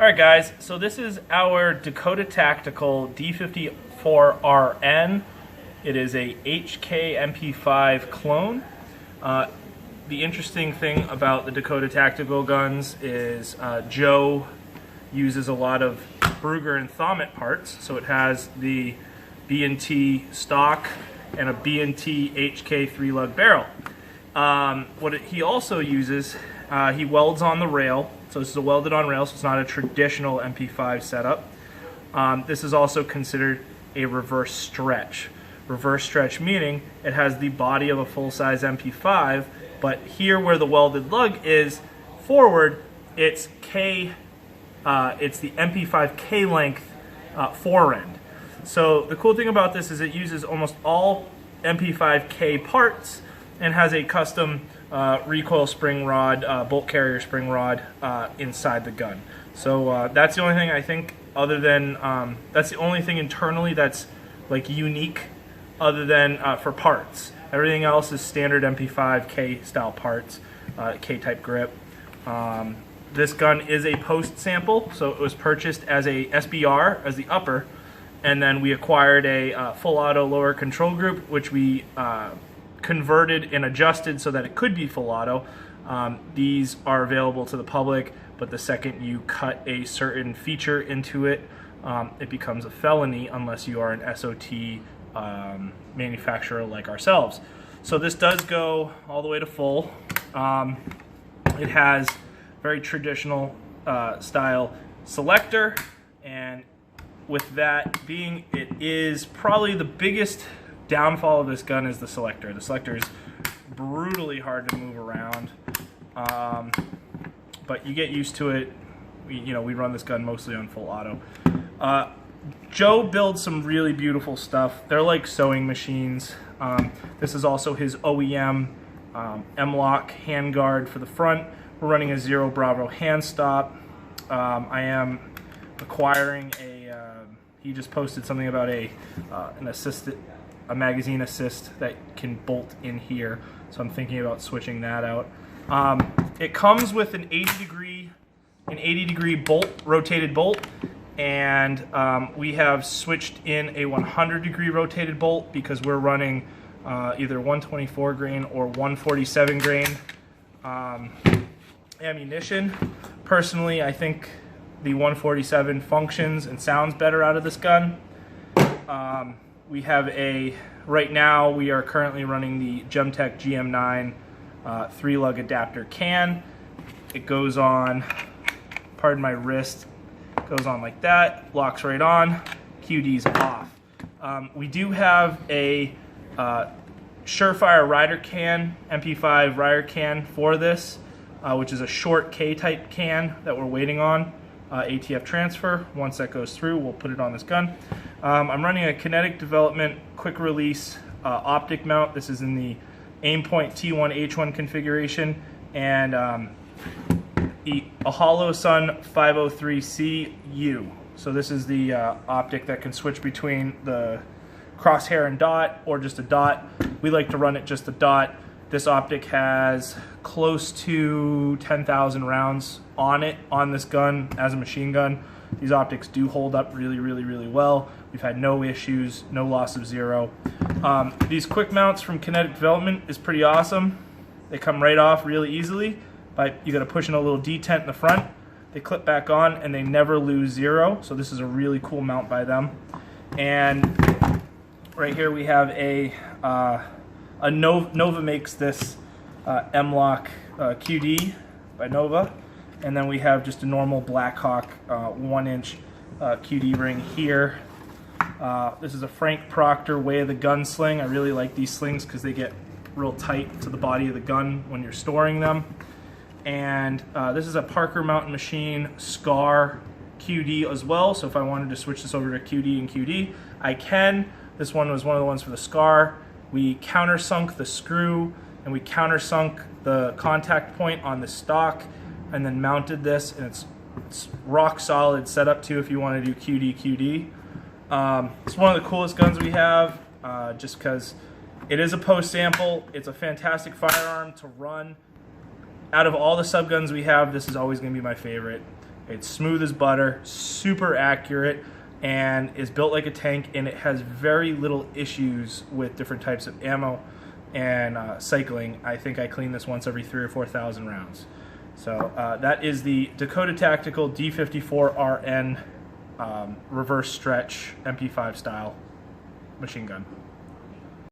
Alright guys, so this is our Dakota Tactical D54R-N. It is a HK MP5 clone. The interesting thing about the Dakota Tactical guns is Joe uses a lot of Brugger and Thomet parts, so it has the B&T Stock and a B&T HK 3-lug barrel. He also uses, he welds on the rail. So this is a welded on rail, so it's not a traditional MP5 setup. This is also considered a reverse stretch. Reverse stretch meaning it has the body of a full-size MP5, but here where the welded lug is forward, it's the MP5 K length forend. So the cool thing about this is it uses almost all MP5 K parts and has a custom recoil spring rod, bolt carrier spring rod inside the gun. So that's the only thing I think, other than that's the only thing internally that's like unique, other than for parts. Everything else is standard MP5 K style parts, K type grip. This gun is a post sample, so it was purchased as a SBR as the upper, and then we acquired a full auto lower control group, which we converted and adjusted so that it could be full auto. These are available to the public, but the second you cut a certain feature into it, it becomes a felony unless you are an SOT manufacturer like ourselves. So this does go all the way to full. It has very traditional style selector, and with that being, it is probably the biggest downfall of this gun is the selector. The selector is brutally hard to move around, but you get used to it. We run this gun mostly on full auto. Joe builds some really beautiful stuff. They're like sewing machines. This is also his OEM M-lock handguard for the front. We're running a 0 Bravo handstop. I am acquiring a, he just posted something about a magazine assist that can bolt in here, so I'm thinking about switching that out. It comes with an 80 degree bolt, rotated bolt, and we have switched in a 100 degree rotated bolt because we're running either 124 grain or 147 grain ammunition. Personally, I think the 147 functions and sounds better out of this gun. We have right now we are currently running the Gemtech GM9 3-lug adapter can. It goes on, pardon my wrist, goes on like that, locks right on, QD's off. We do have a Surefire rider can, MP5 rider can for this, which is a short K-type can that we're waiting on. ATF transfer. Once that goes through, we'll put it on this gun. I'm running a Kinetic Development quick release optic mount. This is in the Aimpoint T1H1 configuration, and a Holosun 503CU. So this is the optic that can switch between the crosshair and dot, or just a dot. We like to run it just a dot. This optic has close to 10,000 rounds on it, on this gun, as a machine gun. These optics do hold up really, really, really well. We've had no issues, no loss of zero. These quick mounts from Kinetic Development is pretty awesome. They come right off really easily, but you gotta push in a little detent in the front. They clip back on and they never lose zero, so this is a really cool mount by them. And right here we have a Nova makes this M-lock QD by Nova, and then we have just a normal Blackhawk 1-inch QD ring here. This is a Frank Proctor Way of the Gun sling. I really like these slings because they get real tight to the body of the gun when you're storing them. And this is a Parker Mountain Machine Scar QD as well, so if I wanted to switch this over to QD and QD, I can. This one was one of the ones for the Scar. We countersunk the screw and we countersunk the contact point on the stock, and then mounted this, and it's rock solid setup too if you want to do QD. It's one of the coolest guns we have, just because it is a post sample. It's a fantastic firearm to run. Out of all the subguns we have, this is always going to be my favorite. It's smooth as butter, super accurate, and is built like a tank, and it has very little issues with different types of ammo and cycling. I think I clean this once every 3,000 or 4,000 rounds. So that is the Dakota Tactical D54R-N reverse stretch MP5 style machine gun.